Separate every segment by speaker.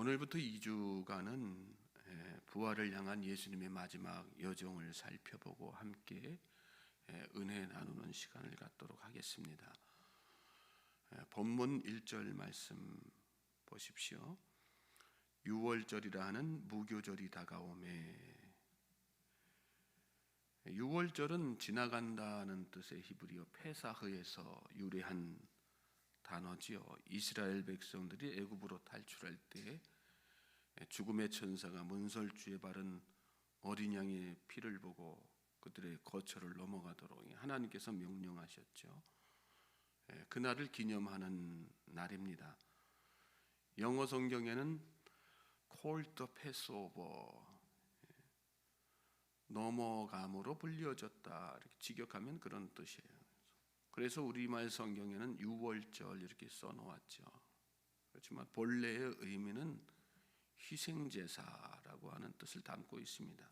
Speaker 1: 오늘부터 2주간은 부활을 향한 예수님의 마지막 여정을 살펴보고 함께 은혜 나누는 시간을 갖도록 하겠습니다. 본문 1절 말씀 보십시오. 유월절이라 하는 무교절이 다가오매. 유월절은 지나간다는 뜻의 히브리어 페사흐에서 유래한 단어지요. 이스라엘 백성들이 애굽으로 탈출할 때 죽음의 천사가 문설주에 바른 어린 양의 피를 보고 그들의 거처를 넘어가도록 하나님께서 명령하셨죠. 그날을 기념하는 날입니다. 영어 성경에는 Call the Passover, 넘어감으로 불려졌다 이렇게 직역하면 그런 뜻이에요. 그래서 우리말 성경에는 유월절 이렇게 써놓았죠. 그렇지만 본래의 의미는 희생제사라고 하는 뜻을 담고 있습니다.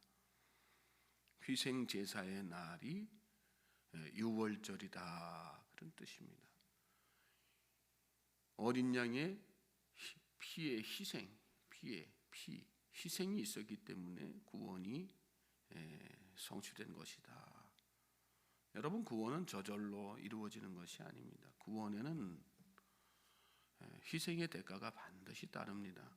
Speaker 1: 희생제사의 날이 유월절이다 그런 뜻입니다. 어린 양의 피의 희생, 희생이 있었기 때문에 구원이 성취된 것이다. 여러분, 구원은 저절로 이루어지는 것이 아닙니다. 구원에는 희생의 대가가 반드시 따릅니다.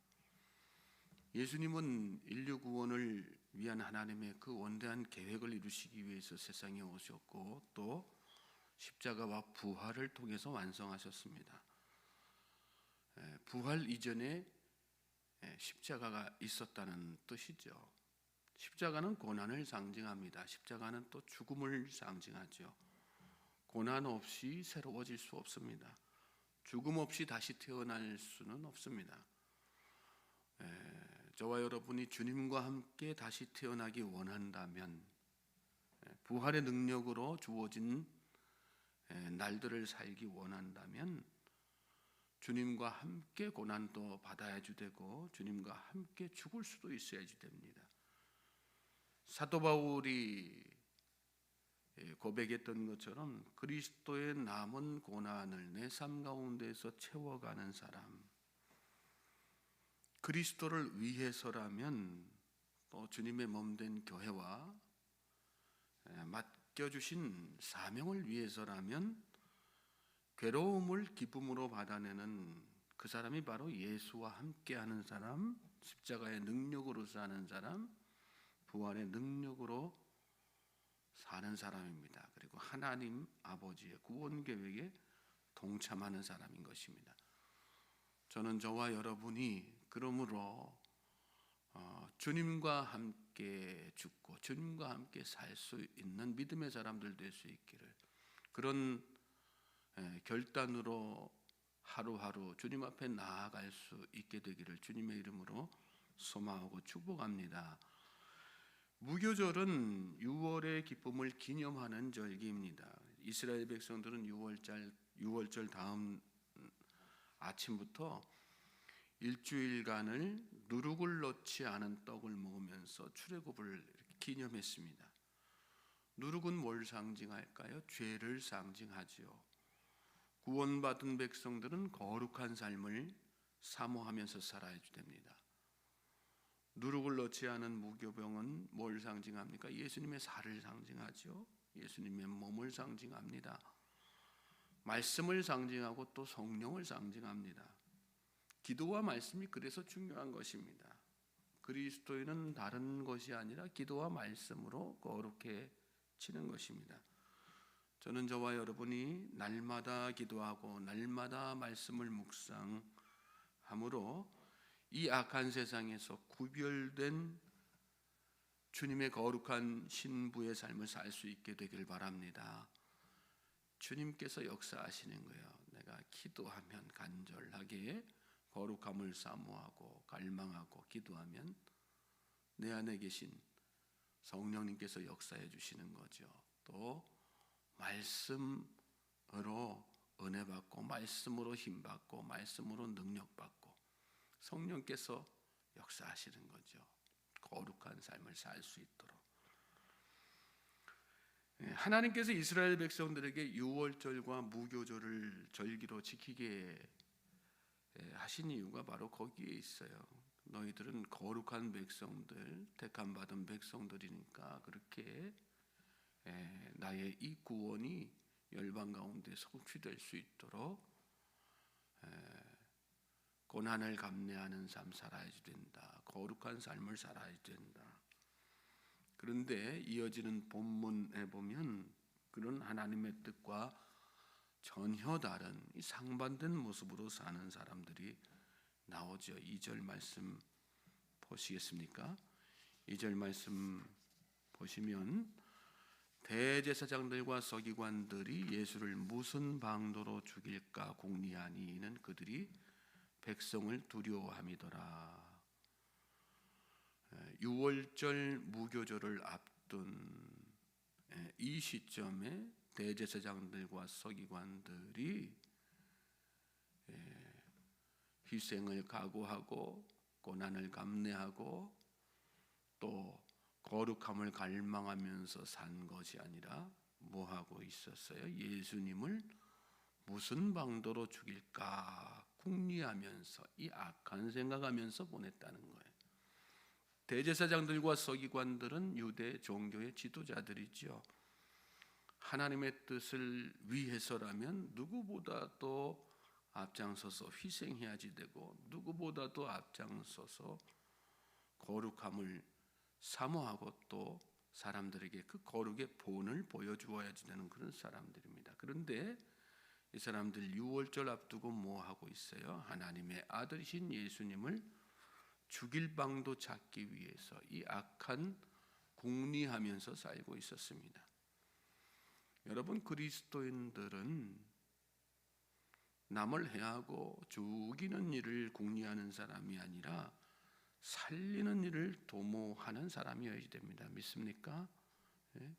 Speaker 1: 예수님은 인류 구원을 위한 하나님의 그 원대한 계획을 이루시기 위해서 세상에 오셨고 또 십자가와 부활을 통해서 완성하셨습니다. 부활 이전에 십자가가 있었다는 뜻이죠. 십자가는 고난을 상징합니다. 십자가는 또 죽음을 상징하죠. 고난 없이 새로워질 수 없습니다. 죽음 없이 다시 태어날 수는 없습니다. 저와 여러분이 주님과 함께 다시 태어나기 원한다면 부활의 능력으로 주어진 날들을 살기 원한다면 주님과 함께 고난도 받아야지 되고 주님과 함께 죽을 수도 있어야지 됩니다. 사도 바울이 고백했던 것처럼 그리스도의 남은 고난을 내 삶 가운데서 채워가는 사람, 그리스도를 위해서라면 또 주님의 몸된 교회와 맡겨주신 사명을 위해서라면 괴로움을 기쁨으로 받아내는 그 사람이 바로 예수와 함께하는 사람, 십자가의 능력으로 사는 사람, 부활의 능력으로 사는 사람입니다. 그리고 하나님 아버지의 구원 계획에 동참하는 사람인 것입니다. 저는 저와 여러분이 그러므로 주님과 함께 죽고 주님과 함께 살 수 있는 믿음의 사람들 될 수 있기를, 그런 결단으로 하루하루 주님 앞에 나아갈 수 있게 되기를 주님의 이름으로 소망하고 축복합니다. 무교절은 6월의 기쁨을 기념하는 절기입니다. 이스라엘 백성들은 6월절 다음 아침부터 일주일간을 누룩을 넣지 않은 떡을 먹으면서 출애굽을 기념했습니다. 누룩은 뭘 상징할까요? 죄를 상징하지요. 구원받은 백성들은 거룩한 삶을 사모하면서 살아야 됩니다. 누룩을 넣지 않은 무교병은 뭘 상징합니까? 예수님의 살을 상징하죠. 예수님의 몸을 상징합니다. 말씀을 상징하고 또 성령을 상징합니다. 기도와 말씀이 그래서 중요한 것입니다. 그리스도인은 다른 것이 아니라 기도와 말씀으로 거룩해지는 것입니다. 저는 저와 여러분이 날마다 기도하고 날마다 말씀을 묵상함으로 이 악한 세상에서 구별된 주님의 거룩한 신부의 삶을 살 수 있게 되길 바랍니다. 주님께서 역사하시는 거예요. 내가 기도하면 간절하게 거룩함을 사모하고 갈망하고 기도하면 내 안에 계신 성령님께서 역사해 주시는 거죠. 또 말씀으로 은혜 받고 말씀으로 힘 받고 말씀으로 능력 받고 성령께서 역사하시는 거죠. 거룩한 삶을 살 수 있도록. 하나님께서 이스라엘 백성들에게 유월절과 무교절을 절기로 지키게 하신 이유가 바로 거기에 있어요. 너희들은 거룩한 백성들, 택함 받은 백성들이니까 그렇게 나의 이 구원이 열방 가운데 성취될 수 있도록 고난을 감내하는 삶 살아야 된다. 거룩한 삶을 살아야 된다. 그런데 이어지는 본문에 보면 그런 하나님의 뜻과 전혀 다른 상반된 모습으로 사는 사람들이 나오죠. 2절 말씀 보시겠습니까? 2절 말씀 보시면 대제사장들과 서기관들이 예수를 무슨 방도로 죽일까 궁리하니 이는 그들이 백성을 두려워함이더라. 유월절 무교절을 앞둔 이 시점에 대제사장들과 서기관들이 희생을 각오하고 고난을 감내하고 또 거룩함을 갈망하면서 산 것이 아니라 뭐 하고 있었어요? 예수님을 무슨 방도로 죽일까 궁리하면서 이 악한 생각하면서 보냈다는 거예요. 대제사장들과 서기관들은 유대 종교의 지도자들이죠. 하나님의 뜻을 위해서라면 누구보다도 앞장서서 희생해야지 되고 누구보다도 앞장서서 거룩함을 사모하고 또 사람들에게 그 거룩의 본을 보여주어야지 되는 그런 사람들입니다. 그런데 이 사람들 유월절 앞두고 뭐 하고 있어요? 하나님의 아들이신 예수님을 죽일 방도 찾기 위해서 이 악한 궁리하면서 살고 있었습니다. 여러분, 그리스도인들은 남을 해하고 죽이는 일을 궁리하는 사람이 아니라 살리는 일을 도모하는 사람이어야 됩니다. 믿습니까? 네?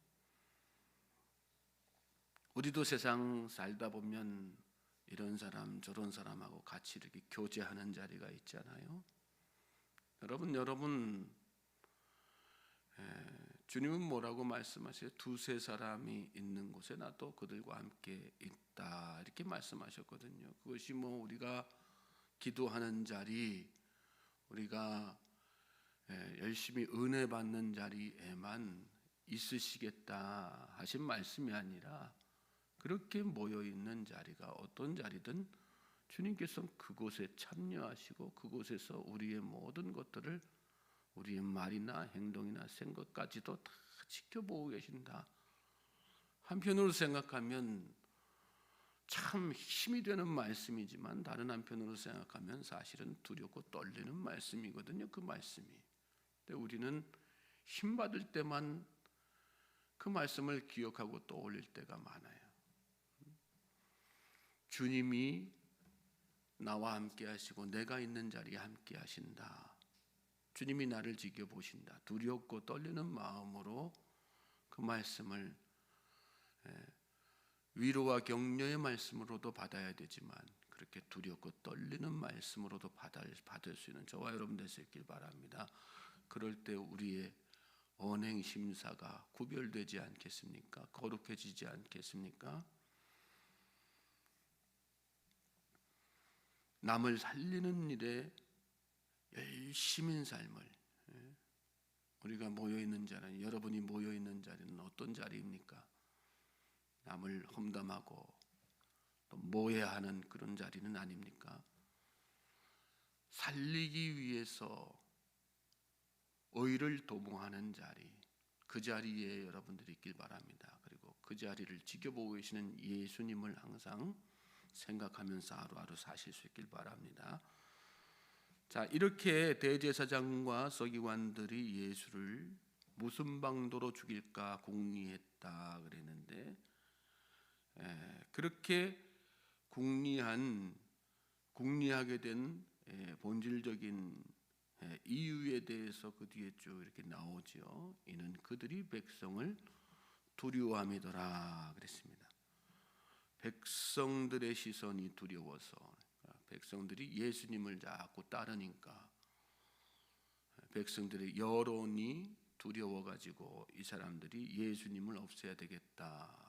Speaker 1: 우리도 세상 살다 보면 이런 사람 저런 사람하고 같이 이렇게 교제하는 자리가 있잖아요. 여러분 주님은 뭐라고 말씀하세요? 두세 사람이 있는 곳에 나도 그들과 함께 있다 이렇게 말씀하셨거든요. 그것이 뭐 우리가 기도하는 자리, 우리가 열심히 은혜 받는 자리에만 있으시겠다 하신 말씀이 아니라 그렇게 모여 있는 자리가 어떤 자리든 주님께서 그곳에 참여하시고 그곳에서 우리의 모든 것들을 우리의 말이나 행동이나 생각까지도 다 지켜보고 계신다. 한편으로 생각하면 참 힘이 되는 말씀이지만 다른 한편으로 생각하면 사실은 두렵고 떨리는 말씀이거든요. 그 말씀이. 근데 우리는 힘 받을 때만 그 말씀을 기억하고 떠올릴 때가 많아요. 주님이 나와 함께 하시고 내가 있는 자리에 함께 하신다. 주님이 나를 지켜보신다. 두렵고 떨리는 마음으로 그 말씀을 위로와 격려의 말씀으로도 받아야 되지만 그렇게 두렵고 떨리는 말씀으로도 받을 수 있는 저와 여러분 될 수 있길 바랍니다. 그럴 때 우리의 언행 심사가 구별되지 않겠습니까? 거룩해지지 않겠습니까? 남을 살리는 일에 열심인 삶을 우리가 모여있는 자리는 여러분이 모여있는 자리는 어떤 자리입니까? 남을 험담하고 또 모해하는 그런 자리는 아닙니까? 살리기 위해서 의를 도모하는 자리, 그 자리에 여러분들이 있길 바랍니다. 그리고 그 자리를 지켜보고 계시는 예수님을 항상 생각하면서 하루하루 사실 수 있길 바랍니다. 자, 이렇게 대제사장과 서기관들이 예수를 무슨 방도로 죽일까 궁리했다 그랬는데 그렇게 궁리하게 된 본질적인 이유에 대해서 그 뒤에 쭉 이렇게 나오죠. 이는 그들이 백성을 두려워함이더라 그랬습니다. 백성들의 시선이 두려워서 백성들이 예수님을 자꾸 따르니까 백성들의 여론이 두려워가지고 이 사람들이 예수님을 없애야 되겠다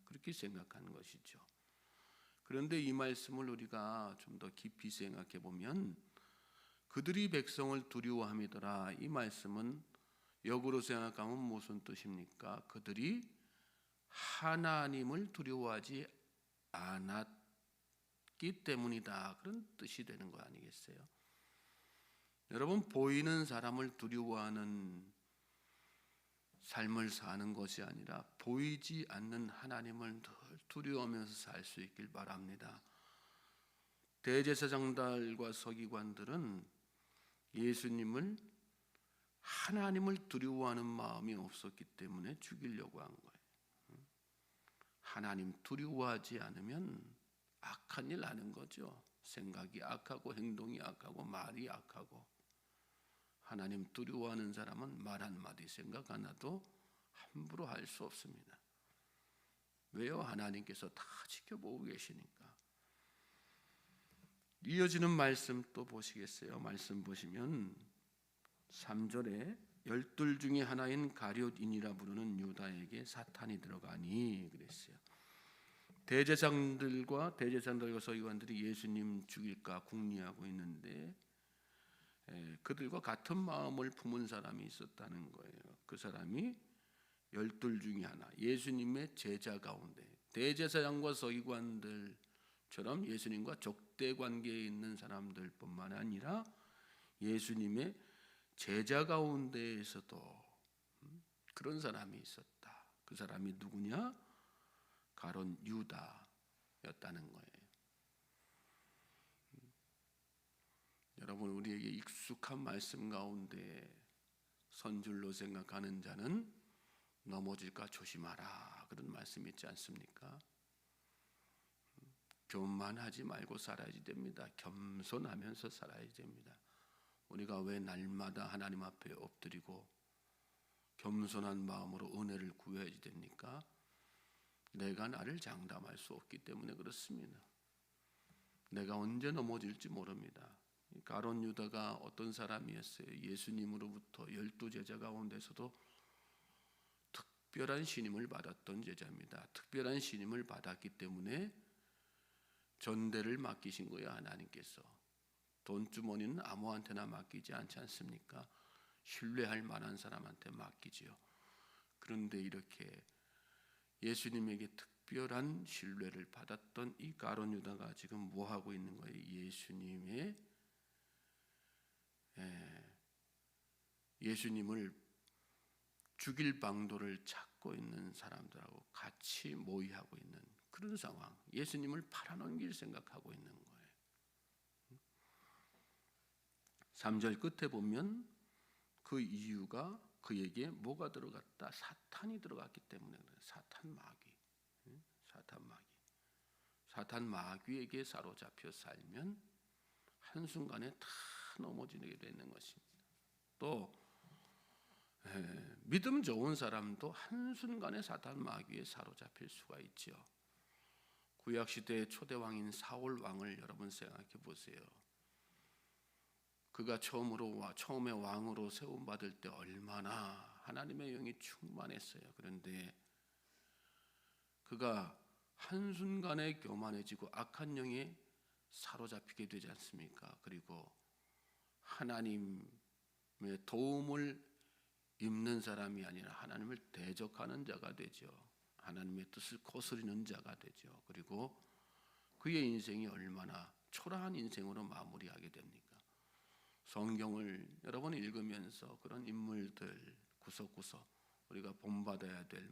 Speaker 1: 그렇게 생각하는 것이죠. 그런데 이 말씀을 우리가 좀 더 깊이 생각해 보면 그들이 백성을 두려워함이더라. 이 말씀은 역으로 생각하면 무슨 뜻입니까? 그들이 하나님을 두려워하지 않았기 때문이다. 그런 뜻이 되는 거 아니겠어요? 여러분, 보이는 사람을 두려워하는 삶을 사는 것이 아니라 보이지 않는 하나님을 늘 두려워하면서 살 수 있길 바랍니다. 대제사장들과 서기관들은 예수님을 하나님을 두려워하는 마음이 없었기 때문에 죽이려고 한 거예요. 하나님 두려워하지 않으면 악한 일 하는 거죠. 생각이 악하고 행동이 악하고 말이 악하고. 하나님 두려워하는 사람은 말 한마디 생각 하나도 함부로 할 수 없습니다. 왜요? 하나님께서 다 지켜보고 계시니까. 이어지는 말씀 또 보시겠어요? 말씀 보시면 3절에 열둘 중에 하나인 가룟인이라 부르는 유다에게 사탄이 들어가니 그랬어요. 대제사장들과 서기관들이 예수님 죽일까 궁리하고 있는데 그들과 같은 마음을 품은 사람이 있었다는 거예요. 그 사람이 열둘 중에 하나, 예수님의 제자 가운데 대제사장과 서기관들처럼 예수님과 적대 관계에 있는 사람들뿐만 아니라 예수님의 제자 가운데에서도 그런 사람이 있었다. 그 사람이 누구냐? 가룟 유다였다는 거예요. 여러분, 우리에게 익숙한 말씀 가운데 선줄로 생각하는 자는 넘어질까 조심하라, 그런 말씀이 있지 않습니까? 교만하지 말고 살아야지 됩니다. 겸손하면서 살아야 됩니다. 우리가 왜 날마다 하나님 앞에 엎드리고 겸손한 마음으로 은혜를 구해야지 됩니까? 내가 나를 장담할 수 없기 때문에 그렇습니다. 내가 언제 넘어질지 모릅니다. 가룟 유다가 어떤 사람이었어요? 예수님으로부터 12제자 가운데서도 특별한 신임을 받았던 제자입니다. 특별한 신임을 받았기 때문에 전대를 맡기신 거예요. 하나님께서. 돈주머니는 아무한테나 맡기지 않지 않습니까? 신뢰할 만한 사람한테 맡기지요. 그런데 이렇게 예수님에게 특별한 신뢰를 받았던 이 가룟 유다가 지금 뭐 하고 있는 거예요? 예수님을 죽일 방도를 찾고 있는 사람들하고 같이 모의하고 있는 그런 상황. 예수님을 팔아넘길 생각하고 있는 거예요. 3절 끝에 보면 그 이유가 그에게 뭐가 들어갔다? 사탄이 들어갔기 때문에 그래요. 사탄 마귀에게 사로잡혀 살면 한순간에 다 넘어지게 되는 것입니다. 또 믿음 좋은 사람도 한순간에 사탄 마귀에 사로잡힐 수가 있죠. 구약시대의 초대왕인 사울 왕을 여러분 생각해 보세요. 그가 처음에 왕으로 세움받을 때 얼마나 하나님의 영이 충만했어요. 그런데 그가 한순간에 교만해지고 악한 영에 사로잡히게 되지 않습니까? 그리고 하나님의 도움을 입는 사람이 아니라 하나님을 대적하는 자가 되죠. 하나님의 뜻을 거스르는 자가 되죠. 그리고 그의 인생이 얼마나 초라한 인생으로 마무리하게 됩니까? 성경을 여러분 읽으면서 그런 인물들 구석구석 우리가 본받아야 될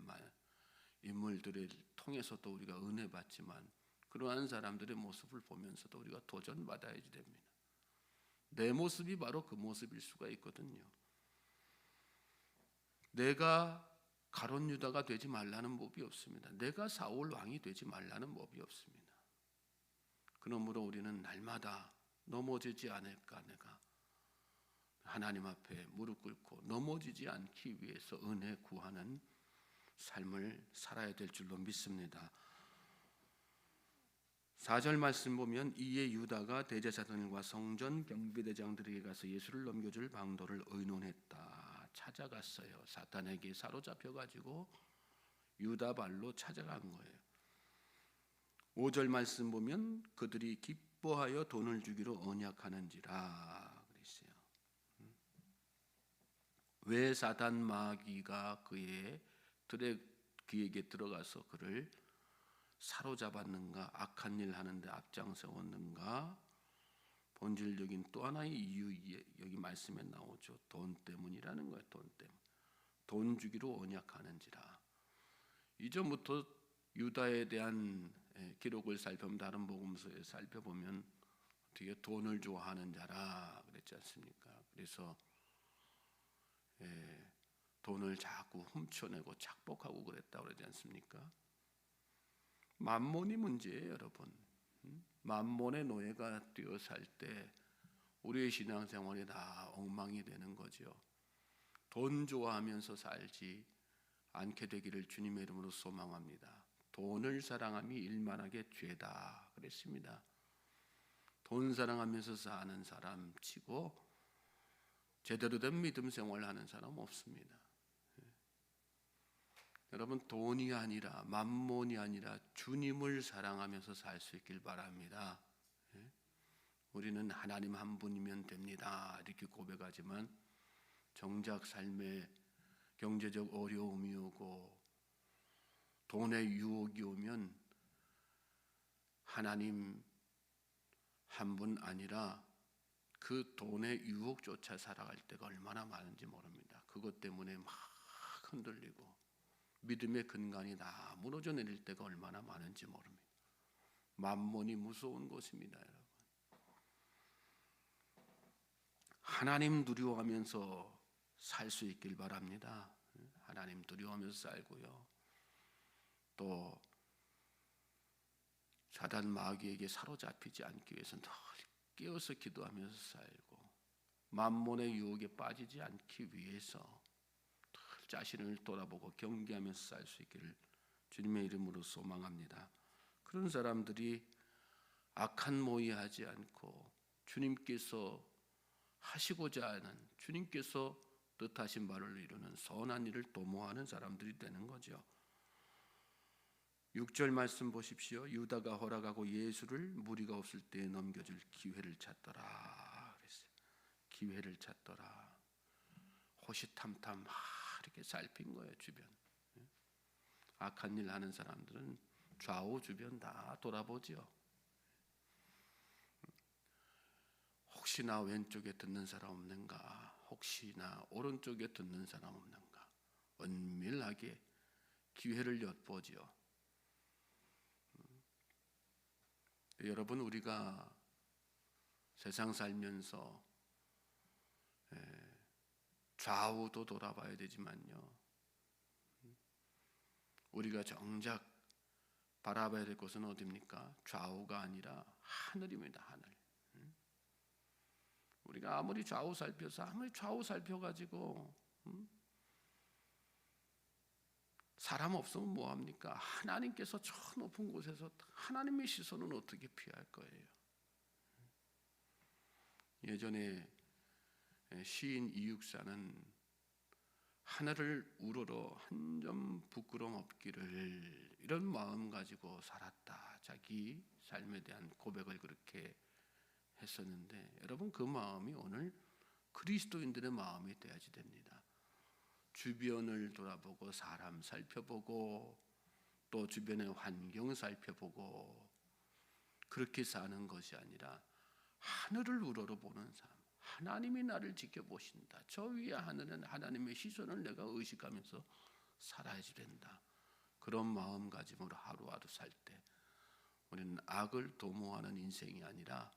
Speaker 1: 인물들을 통해서도 우리가 은혜 받지만 그러한 사람들의 모습을 보면서도 우리가 도전받아야 됩니다. 내 모습이 바로 그 모습일 수가 있거든요. 내가 가룟 유다가 되지 말라는 법이 없습니다. 내가 사울 왕이 되지 말라는 법이 없습니다. 그러므로 우리는 날마다 넘어지지 않을까, 내가 하나님 앞에 무릎 꿇고 넘어지지 않기 위해서 은혜 구하는 삶을 살아야 될 줄로 믿습니다. 4절 말씀 보면 이에 유다가 대제사장과 성전 경비대장들에게 가서 예수를 넘겨줄 방도를 의논했다. 찾아갔어요. 사탄에게 사로잡혀가지고 유다 발로 찾아간 거예요. 5절 말씀 보면 그들이 기뻐하여 돈을 주기로 언약하는지라 그랬어요. 왜 사단 마귀가 그에게 들어가서 그를 사로잡았는가, 악한 일 하는데 앞장세웠는가? 본질적인 또 하나의 이유, 여기 말씀에 나오죠. 돈 때문이라는 거예요. 돈 때문. 돈 주기로 언약하는지라. 이전부터 유다에 대한 기록을 살펴보면, 다른 복음서에 살펴보면 어떻게 돈을 좋아하는 자라 그랬지 않습니까? 그래서 돈을 자꾸 훔쳐내고 착복하고 그랬다고 그러지 않습니까? 만몬이 문제예요, 여러분. 만몬의 노예가 되어 살 때 우리의 신앙생활이 다 엉망이 되는 거죠. 돈 좋아하면서 살지 않게 되기를 주님의 이름으로 소망합니다. 돈을 사랑함이 일만하게 죄다 그랬습니다. 돈 사랑하면서 사는 사람 치고 제대로 된 믿음 생활을 하는 사람 없습니다. 여러분, 돈이 아니라 만몬이 아니라 주님을 사랑하면서 살 수 있길 바랍니다. 우리는 하나님 한 분이면 됩니다 이렇게 고백하지만 정작 삶에 경제적 어려움이 오고 돈의 유혹이 오면 하나님 한 분 아니라 그 돈의 유혹조차 살아갈 때가 얼마나 많은지 모릅니다. 그것 때문에 막 흔들리고 믿음의 근간이 다 무너져 내릴 때가 얼마나 많은지 모릅니다. 만몬이 무서운 것입니다, 여러분. 하나님 두려워하면서 살 수 있길 바랍니다. 하나님 두려워하면서 살고요. 또 사단 마귀에게 사로잡히지 않기 위해서 늘 깨어서 기도하면서 살고, 만몬의 유혹에 빠지지 않기 위해서 늘 자신을 돌아보고 경계하면서 살 수 있기를 주님의 이름으로 소망합니다. 그런 사람들이 악한 모의하지 않고 주님께서 하시고자 하는, 주님께서 뜻하신 바를 이루는 선한 일을 도모하는 사람들이 되는 거죠. 6절 말씀 보십시오. 유다가 허락하고 예수를 무리가 없을 때에 넘겨줄 기회를 찾더라 그랬어요. 기회를 찾더라. 호시탐탐 이렇게 살핀 거예요, 주변. 악한 일 하는 사람들은 좌우 주변 다 돌아보죠. 혹시나 왼쪽에 듣는 사람 없는가? 혹시나 오른쪽에 듣는 사람 없는가? 은밀하게 기회를 엿보지요. 여러분, 우리가 세상 살면서 좌우도 돌아봐야 되지만요, 우리가 정작 바라봐야 될 곳은 어디입니까? 좌우가 아니라 하늘입니다. 하늘. 우리가 아무리 좌우 살펴가지고 사람 없으면 뭐합니까? 하나님께서 저 높은 곳에서 하나님의 시선은 어떻게 피할 거예요? 예전에 시인 이육사는 하늘을 우러러 한 점 부끄럼 없기를, 이런 마음 가지고 살았다. 자기 삶에 대한 고백을 그렇게 했었는데, 여러분, 그 마음이 오늘 그리스도인들의 마음이 되어야지 됩니다. 주변을 돌아보고 사람 살펴보고 또 주변의 환경 살펴보고 그렇게 사는 것이 아니라 하늘을 우러러 보는 삶. 하나님이 나를 지켜보신다. 저 위에 하늘은 하나님의 시선을 내가 의식하면서 살아야지 된다. 그런 마음가짐으로 하루하루 살 때 우리는 악을 도모하는 인생이 아니라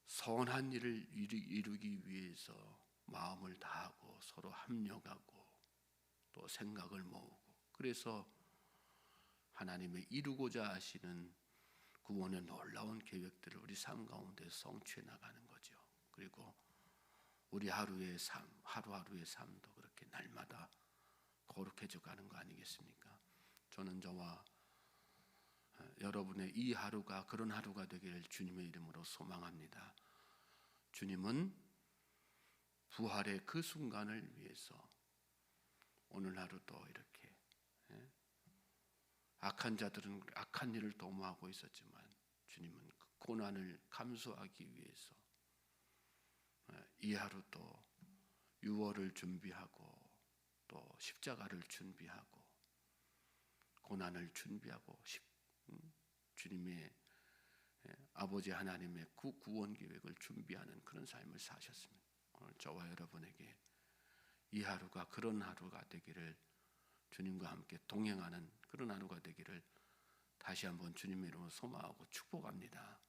Speaker 1: 선한 일을 이루기 위해서 마음을 다하고 서로 합력하고 또 생각을 모으고, 그래서 하나님의 이루고자 하시는 구원의 놀라운 계획들을 우리 삶 가운데 성취해 나가는 거죠. 그리고 우리 하루하루의 삶도 그렇게 날마다 거룩해져 가는 거 아니겠습니까? 저는 저와 여러분의 이 하루가 그런 하루가 되기를 주님의 이름으로 소망합니다. 주님은 부활의 그 순간을 위해서 오늘 하루도 이렇게 악한 자들은 악한 일을 도모하고 있었지만 주님은 그 고난을 감수하기 위해서 이 하루도 유월을 준비하고 또 십자가를 준비하고 고난을 준비하고 주님의 아버지 하나님의 구원 계획을 준비하는 그런 삶을 사셨습니다. 오늘 저와 여러분에게 이 하루가 그런 하루가 되기를, 주님과 함께 동행하는 그런 하루가 되기를 다시 한번 주님의 이름으로 소망하고 축복합니다.